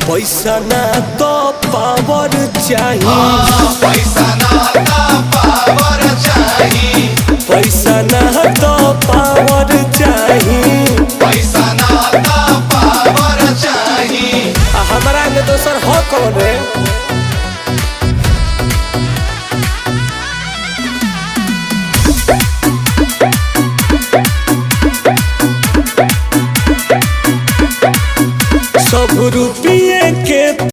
पैसा ना तो पावर चाहिए। पैसा ना तो पावर चाहिए। पैसा ना तो पावर चाहिए। पैसा ना तो पावर चाहिए। हमारा के दोसर हो कौन रे? सब रुपया